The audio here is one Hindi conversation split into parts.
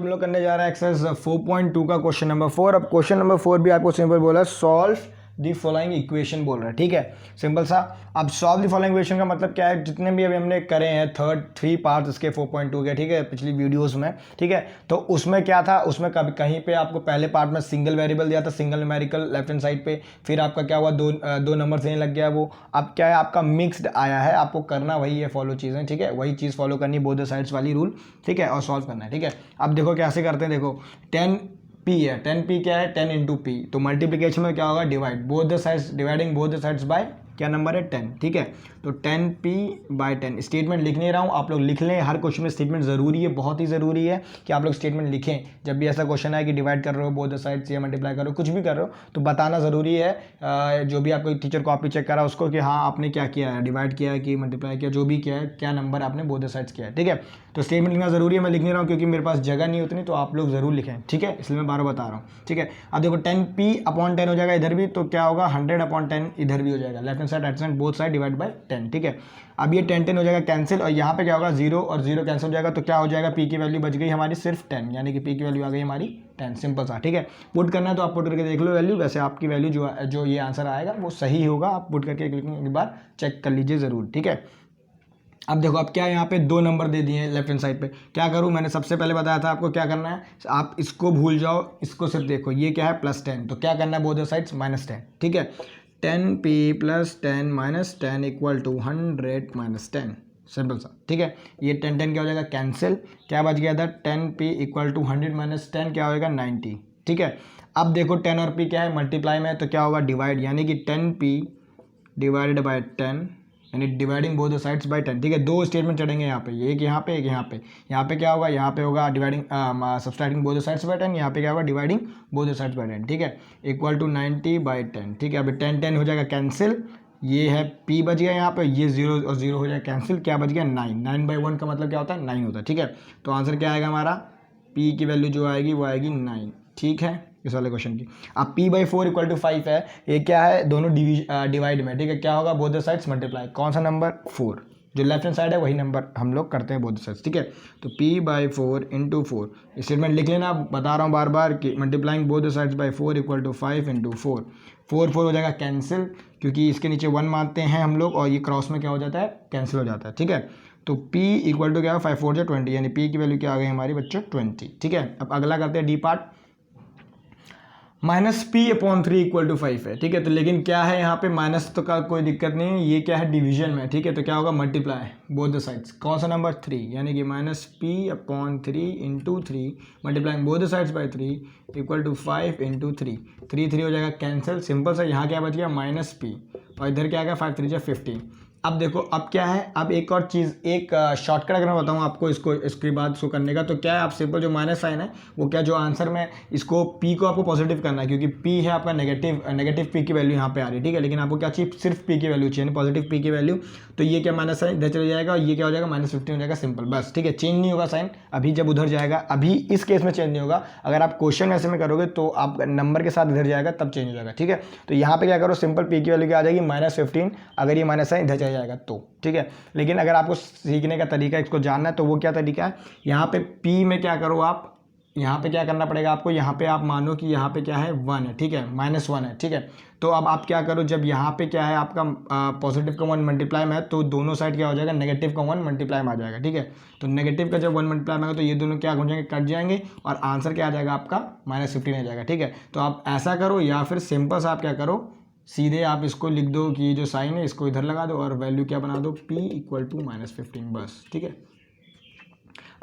हम लोग करने जा रहे हैं एक्सरसाइज 4.2 का क्वेश्चन नंबर 4। अब क्वेश्चन नंबर 4 भी आपको सिंपल बोला, सॉल्व दी फॉलोइंग इक्वेशन बोल रहा है, ठीक है, सिंपल सा। अब सॉल्व दी फॉलोइंग इक्वेशन का मतलब क्या है, जितने भी अभी हमने करे हैं थ्री पार्ट्स इसके 4.2 के, ठीक है, पिछली वीडियोस में, ठीक है। तो उसमें क्या था, उसमें कभी कहीं पे आपको पहले पार्ट में सिंगल वेरिएबल दिया था, single numerical left hand side पे, फिर आपका क्या हुआ, दो नंबर देने लग गया वो। अब क्या है, आपका मिक्स्ड आया है, आपको करना वही है, फॉलो चीज़ें, ठीक है, वही चीज़ फॉलो करनी, बोथ द साइड्स वाली रूल, ठीक है, और सॉल्व करना है, ठीक है। अब देखो कैसे करते हैं, देखो 10p है, 10p क्या है, 10 इंटू पी, तो मल्टीप्लीकेशन में क्या होगा, divide both the sides, dividing both the sides bye क्या नंबर है, 10, ठीक है। तो 10p/10 स्टेटमेंट लिख नहीं रहा हूँ, आप लोग लिख लें, हर क्वेश्चन में स्टेटमेंट ज़रूरी है, बहुत ही ज़रूरी है कि आप लोग स्टेटमेंट लिखें। जब भी ऐसा क्वेश्चन है कि डिवाइड कर रहे हो बोथ द साइड्स या मल्टीप्लाई कर रहे हो, कुछ भी कर रहे हो, तो बताना ज़रूरी है। जो भी आपको टीचर कॉपी चेक करा उसको कि हाँ आपने क्या किया है, डिवाइड किया है कि मल्टीप्लाई किया, जो भी किया है, क्या नंबर आपने बोथ द साइड्स किया है, ठीक है। तो स्टेटमेंट लिखना ज़रूरी है, मैं लिख नहीं रहा हूँ क्योंकि मेरे पास जगह नहीं उतनी, तो आप लोग ज़रूर लिखें, ठीक है, इसलिए मैं बार बता रहा हूँ, ठीक है। अब देखो 10p/10 हो जाएगा इधर भी, तो क्या होगा 100/10 इधर भी हो जाएगा, left hand side right side both side divide by 10, ठीक है। अब ये 10 हो जाएगा कैंसिल, और यहाँ पे क्या होगा, 0 और 0 कैंसिल हो जाएगा, तो क्या हो जाएगा, p की वैल्यू बच गई हमारी सिर्फ 10, यानी कि p की वैल्यू आ गई हमारी 10, सिंपल सा, ठीक है। पुट करना है तो आप पुट करके देख लो वैल्यू, वैसे आपकी वैल्यू जो ये आंसर आएगा वो सही होगा, आप पुट करके एक बार चेक कर लीजिए ज़रूर, ठीक है। अब देखो, अब क्या यहाँ पे दो नंबर दे दिए हैं लेफ्ट हैंड साइड पे, क्या करूँ, मैंने सबसे पहले बताया था आपको क्या करना है, आप इसको भूल जाओ, इसको सिर्फ देखो, ये क्या है +10, तो क्या करना है, बोथ द साइड्स -10, ठीक है। 10p+10 - 10 = 100 - 10, सिंपल सा, ठीक है। ये 10 क्या हो जाएगा, कैंसिल, क्या बच गया था, 10p = 100 - 10 क्या होगा, 90, ठीक है। अब देखो 10 और p क्या है, मल्टीप्लाई में, तो क्या होगा, डिवाइड, यानी कि 10p / 10, यानी dividing both the sides bye 10, ठीक है। दो स्टेटमेंट चढ़ेंगे यहाँ पे, एक यहाँ पे, एक यहाँ पे। यहाँ पे क्या होगा, यहाँ पे होगा dividing subtracting both the sides bye 10, यहाँ पे क्या होगा, dividing both the sides bye 10, ठीक है, = 90/10, ठीक है। अभी 10 हो जाएगा कैंसिल, ये है p बच गया यहाँ पे, ये 0 और 0 हो जाएगा कैंसिल, क्या बच गया, 9, 9/1 का मतलब क्या होता है, 9 होता है, ठीक है। तो आंसर क्या आएगा हमारा, p की वैल्यू जो आएगी वो आएगी 9, ठीक है, इस वाले क्वेश्चन की। अब p/4 = 5 है, ये क्या है, दोनों डिवाइड में, ठीक है, क्या होगा, बोथ द साइड्स मल्टीप्लाई, कौन सा नंबर, 4, जो लेफ्ट हैंड साइड है वही नंबर हम लोग करते हैं बोथ द साइड्स, ठीक है। तो p/4 × 4 स्टेटमेंट लिख लेना, बता रहा हूँ बार बार कि multiplying both the sides bye 4 = 5 × 4, 4 हो जाएगा कैंसिल, क्योंकि इसके नीचे 1 मानते हैं हम लोग, और ये क्रॉस में क्या हो जाता है, कैंसिल हो जाता है, ठीक है। तो p = क्या है, 5 4 20, यानी p की वैल्यू क्या आ गई हमारी बच्चों, 20, ठीक है। अब अगला करते हैं डी पार्ट, -p/3 = 5 है, ठीक है। तो लेकिन क्या है यहाँ पे, माइनस तो का कोई दिक्कत नहीं है, ये क्या है, डिवीजन में, ठीक है। तो क्या होगा, मल्टीप्लाई बोथ द साइड्स, कौन सा नंबर, 3, यानी कि -p/3 × 3 multiplying both the sides bye 3 = 5 × 3, 3 हो जाएगा कैंसिल, सिंपल सा, यहाँ क्या बच गया, -p, और इधर क्या आ गया, 5 3 = 15। अब देखो, अब क्या है, अब एक और चीज़, एक शॉर्टकट अगर मैं बताऊँ आपको इसके बाद इसको करने का, तो क्या है, आप सिंपल जो माइनस साइन है वो क्या, जो आंसर में इसको p को आपको पॉजिटिव करना है, क्योंकि p है आपका नेगेटिव p की वैल्यू यहाँ पे आ रही है, ठीक है। लेकिन आपको क्या चाहिए, सिर्फ p की वैल्यू चाहिए, पॉजिटिव p की वैल्यू, तो ये क्या माइनस साइन इधर चले जाएगा, और ये क्या हो जाएगा, -15 हो जाएगा, सिंपल, बस, ठीक है, चेंज नहीं होगा साइन, अभी जब उधर जाएगा, अभी इस केस में चेंज नहीं होगा, अगर आप क्वेश्चन ऐसे में करोगे तो आप नंबर के साथ इधर जाएगा तब चेंज हो जाएगा, ठीक है। तो यहाँ पे क्या करो, सिंपल p की वैल्यू क्या आ जाएगी, -15, अगर ये माइनस साइन इधर चला जाएगा तो, ठीक है। लेकिन अगर आपको सीखने का तरीका इसको जानना है तो वो क्या तरीका है, यहाँ पे p में क्या करो आप, यहाँ पे क्या करना पड़ेगा आपको, यहाँ पे आप मानो कि यहाँ पे क्या है, 1 है, ठीक है, -1 है, ठीक है। तो अब आप क्या करो, जब यहाँ पे क्या है आपका पॉजिटिव का 1 मल्टीप्लाई में है, तो दोनों साइड क्या हो जाएगा, नेगेटिव का 1 मल्टीप्लाई में आ जाएगा, ठीक है। तो नेगेटिव का जब 1 मल्टीप्लाई में आएगा तो ये दोनों क्या हो जाएंगे, कट जाएंगे, और आंसर क्या आ जाएगा आपका, -15 आ जाएगा, ठीक है। तो आप ऐसा करो, या फिर सिंपल सा आप क्या करो, सीधे आप इसको लिख दो कि ये जो साइन है इसको इधर लगा दो, और वैल्यू क्या बना दो, p = -15, बस, ठीक है।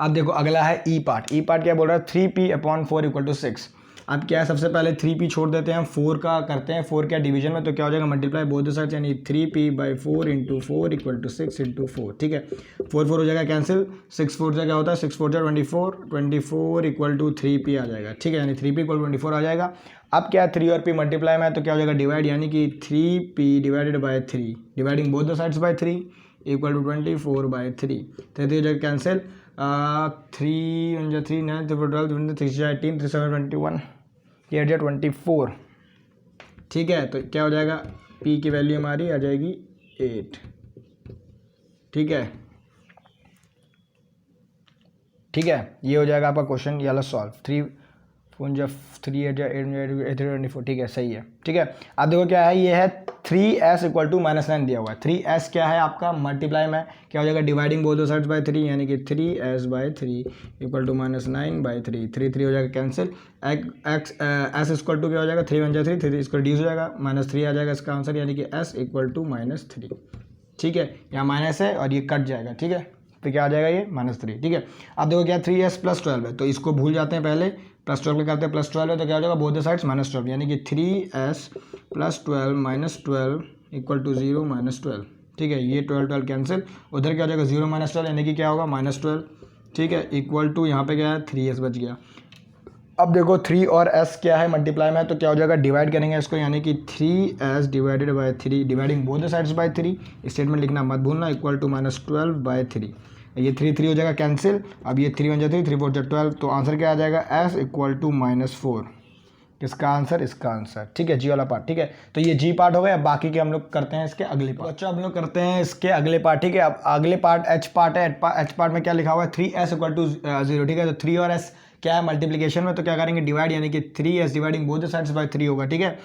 अब देखो अगला है ई पार्ट, क्या बोल रहा है, 3p/4 = 6। अब क्या है, सबसे पहले 3p छोड़ देते हैं, 4 का करते हैं, 4 क्या डिवीजन में, तो क्या हो जाएगा, मल्टीप्लाई बोथ द साइड्स, यानी 3p/4 × 4 = 6 × 4, ठीक है। 4 हो जाएगा कैंसिल, 6 4 से क्या होता है, 6 4 24 = 3p आ जाएगा, ठीक है, यानी 3p = 24 आ जाएगा। अब क्या है, 3 और p मल्टीप्लाई में है, तो क्या हो जाएगा, डिवाइड, यानी कि 3p / 3, dividing both the sides bye 3 = 24/3, 33 हो जाएगा कैंसिल, 3 × 3 9 3 12 3 6 18 3 7 21 ये 24, ठीक है। तो क्या हो जाएगा, p की वैल्यू हमारी आ जाएगी 8, ठीक है, ठीक है, ये हो जाएगा आपका क्वेश्चन, ये वाला सॉल्व। 3 3 8 8 24, ठीक है, सही है। ठीक है, अब देखो क्या है, ये है 3s इक्वल टू -9 दिया हुआ है। 3s क्या है आपका, मल्टीप्लाई में क्या हो जाएगा, डिवाइडिंग बोथ साइड्स बाय 3, यानी कि 3s/3 इक्वल टू -9/3, 3 3 हो जाएगा कैंसिल। s इक्वल टू क्या हो जाएगा, 3 1 3, 3 इसको रिड्यूस हो जाएगा, -3 आ जाएगा इसका आंसर, यानी कि s इक्वल टू -3। ठीक है, यहाँ माइनस है और ये कट जाएगा। ठीक है, तो क्या आ जाएगा ये -3। ठीक है, अब देखो क्या 3s + 12 है, तो इसको भूल जाते हैं पहले, +12 करते हैं, +12 है तो क्या हो जाएगा, बोथ द साइड्स -12, यानी कि 3s + 12 -12 इक्वल टू 0 -12। ठीक है, ये 12 12 कैंसिल, उधर क्या हो जाएगा 0 -12, यानी कि क्या होगा -12। ठीक है, इक्वल टू यहाँ पे क्या है 3s बच गया। अब देखो 3 और s क्या है, मल्टीप्लाई में है, तो क्या हो जाएगा, डिवाइड करेंगे इसको, यानी कि 3s divided by 3, dividing both the sides bye 3, statement लिखना मत भूलना, इक्वल टू -12/3। ये 3 3 हो जाएगा कैंसिल, अब ये 3 1 3, 3 4 12, तो आंसर क्या आ जाएगा, s इक्वल टू -4। किसका आंसर, इसका आंसर। ठीक है, जी वाला पार्ट। ठीक है, तो ये जी पार्ट हो गया, बाकी के हम लोग करते हैं इसके अगले पार्ट। बच्चों हम लोग करते हैं इसके अगले पार्ट। ठीक है, अब अगले पार्ट एच पार्ट है, एच पार्ट में क्या लिखा हुआ है, 3s इक्वल टू 0। ठीक है, तो 3 और s क्या है, मल्टीप्लीकेशन में, तो क्या करेंगे, डिवाइड, यानी कि 3s dividing both the sides bye 3 होगा। ठीक है,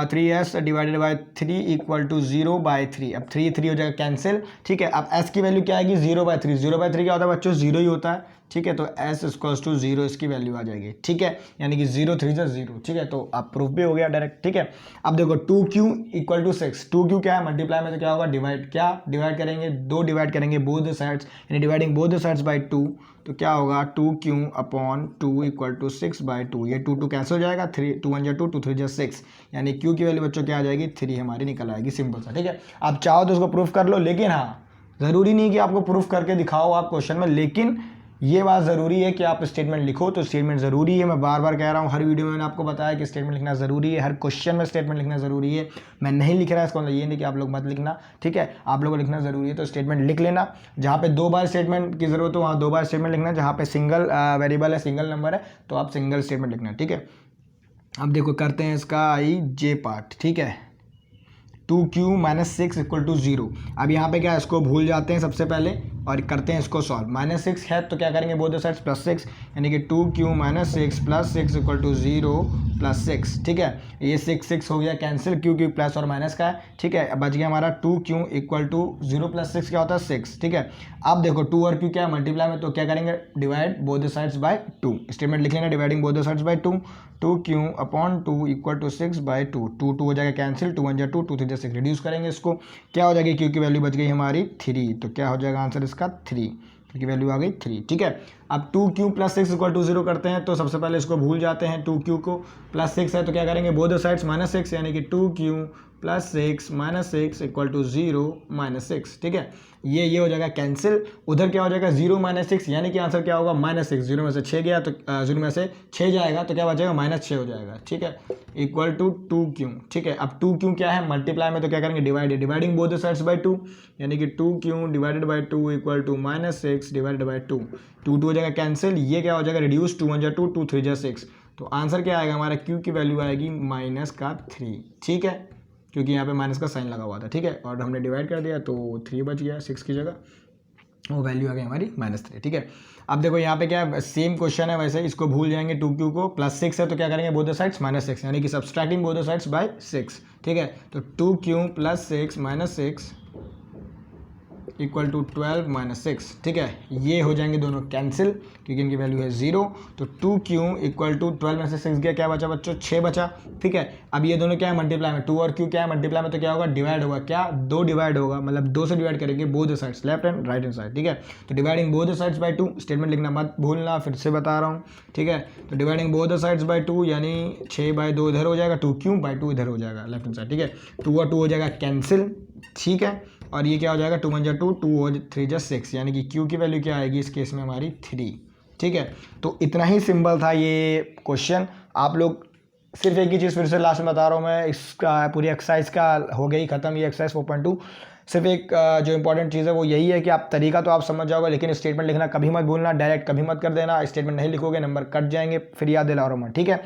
3s divided by 3 equal to 0/3। अब 3 3 हो जाएगा कैंसिल। ठीक है, अब s की वैल्यू क्या आएगी, 0/3। 0/3 क्या होता है बच्चों, 0 ही होता है। ठीक है, तो s इक्वल्स टू 0 इसकी वैल्यू आ जाएगी। ठीक है, यानी कि 0 3 0। ठीक है, तो आप प्रूफ भी हो गया डायरेक्ट। ठीक है, अब देखो 2q इक्वल टू 6। 2q क्या है, मल्टीप्लाई में तो क्या होगा, डिवाइड, क्या डिवाइड करेंगे, 2 डिवाइड करेंगे बोथ द साइड्स, यानी dividing both the sides by 2, तो क्या होगा 2q/2 इक्वल टू 6/2। ये 2 2 कैंसिल हो जाएगा, 3 2 1 2 2 3 6, यानी q की वैल्यू बच्चों क्या आ जाएगी, 3 हमारी निकल आएगी, सिंपल सा। ठीक है, आप चाहो तो उसको प्रूफ कर लो, लेकिन हाँ ज़रूरी नहीं कि आपको प्रूफ करके दिखाओ आप क्वेश्चन में, लेकिन ये बात ज़रूरी है कि आप स्टेटमेंट लिखो। तो स्टेटमेंट ज़रूरी है, मैं बार बार कह रहा हूँ, हर वीडियो में मैंने आपको बताया कि स्टेटमेंट लिखना ज़रूरी है, हर क्वेश्चन में स्टेटमेंट लिखना ज़रूरी है। मैं नहीं लिख रहा है इसका मतलब ये नहीं कि आप लोग मत लिखना। ठीक है, आप लोगों को लिखना ज़रूरी है, तो स्टेटमेंट लिख लेना। जहाँ पे 2 बार स्टेटमेंट की ज़रूरत हो वहाँ 2 बार स्टेटमेंट लिखना, जहाँ पे सिंगल वेरिएबल है, सिंगल नंबर है, तो आप सिंगल स्टेटमेंट लिखना। ठीक है, अब देखो करते हैं इसका जे पार्ट। ठीक है, 2q - 6 इक्वल टू 0। अब यहाँ पे क्या है, इसको भूल जाते हैं सबसे पहले और करते हैं इसको सॉल्व। -6 है तो क्या करेंगे, बोथ द साइड्स +6, यानी कि 2q - 6 + 6 इक्वल टू 0 + 6। ठीक है, ये 6 6 हो गया कैंसिल, क्योंकि प्लस और माइनस का है। ठीक है, अब बच गया हमारा 2q इक्वल टू 0 + 6 क्या होता है, 6। ठीक है, अब देखो 2 और q क्या है, मल्टीप्लाई में, तो क्या करेंगे, divide both the sides by 2, statement लिख लेना, dividing both the sides by 2, 2q/2 equal to 6/2, 2 2 हो जाएगा कैंसिल, 2 1 2, 2 3 6, रिड्यूस करेंगे इसको, क्या हो जाएगी, q की वैल्यू बच गई हमारी 3, तो क्या हो जाएगा आंसर इसका 3, q की वैल्यू आ गई 3। ठीक है, अब 2q + 6 इक्वल टू 0 करते हैं, तो सबसे पहले इसको भूल जाते हैं, 2q को +6 है तो क्या करेंगे, बोथ द साइड्स -6, यानी कि 2q + 6 - 6 इक्वल टू 0 - 6। ठीक है, ये हो जाएगा कैंसिल, उधर क्या हो जाएगा 0 - 6, यानी कि आंसर क्या होगा -6। 0 में से 6 गया तो 0 में से 6 जाएगा तो क्या बचेगा, -6 हो जाएगा। ठीक है, इक्वल टू 2q। ठीक है, अब 2q क्या है, मल्टीप्लाई में, तो क्या करेंगे, dividing both the sides by 2, यानी कि 2q divided by 2 equal to -6 divided by 2, 2 2 हो जाएगा कैंसिल, ये क्या हो जाएगा रिड्यूस, 2 1 2, 2 3 6, तो आंसर क्या आएगा हमारा, q की वैल्यू आएगी -3। ठीक है, क्योंकि यहाँ पे माइनस का साइन लगा हुआ था। ठीक है, और हमने डिवाइड कर दिया तो 3 बच गया 6 की जगह, वो वैल्यू आ गई हमारी -3। ठीक है, अब देखो यहाँ पे क्या है, सेम क्वेश्चन है, वैसे इसको भूल जाएंगे, 2q को +6 है तो क्या करेंगे, बोथ द साइड्स -6, यानी कि subtracting both the sides bye 6। ठीक है, तो 2q + 6 - 6 इक्वल टू 12 - 6। ठीक है, ये हो जाएंगे दोनों कैंसिल, क्योंकि इनकी वैल्यू है 0, तो 2q इक्वल टू 12 में से 6 गया, क्या बचा बच्चों, 6 बचा। ठीक है, अब ये दोनों क्या है, मल्टीप्लाई में, 2 और q क्या है, मल्टीप्लाई में, तो क्या होगा, डिवाइड होगा, क्या 2 डिवाइड होगा, मतलब 2 से डिवाइड करेंगे both the sides, left and right hand side. ठीक है, तो dividing both the sides by 2, statement लिखना मत भूलना, फिर से बता रहा हूँ। ठीक है, तो dividing both the sides by 2, यानी 6/2 इधर हो जाएगा, 2q/2 इधर हो जाएगा लेफ्ट हैंड साइड। ठीक है, 2 और 2 हो जाएगा कैंसिल। ठीक है, और ये क्या हो जाएगा, 2 1 2, 2 और 3 6, यानी कि q की वैल्यू क्या आएगी इस केस में हमारी 3। ठीक है, तो इतना ही सिंपल था ये क्वेश्चन। आप लोग सिर्फ एक ही चीज़ फिर से लास्ट में बता रहा हूँ मैं, इसका पूरी एक्सरसाइज का हो गई ख़त्म, ये एक्सरसाइज 4.2। सिर्फ एक जो इंपॉर्टेंट चीज़ है वो यही है कि आप तरीका तो आप समझ जाओगे, लेकिन स्टेटमेंट लिखना कभी मत भूलना, डायरेक्ट कभी मत कर देना, स्टेटमेंट नहीं लिखोगे नंबर कट जाएंगे, फिर याद दिला रहा हूँ मैं। ठीक है,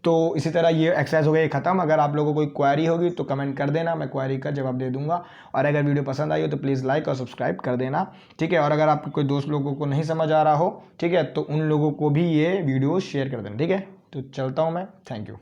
तो इसी तरह ये एक्सरसाइज हो गई ख़त्म। अगर आप लोगों को कोई क्वेरी होगी तो कमेंट कर देना, मैं क्वेरी का जवाब दे दूंगा। और अगर वीडियो पसंद आई हो तो प्लीज़ लाइक और सब्सक्राइब कर देना, ठीक है। और अगर आपके कोई दोस्त लोगों को नहीं समझ आ रहा हो, ठीक है, तो उन लोगों को भी ये वीडियो शेयर कर देना, ठीक है। तो चलता हूँ मैं, थैंक यू।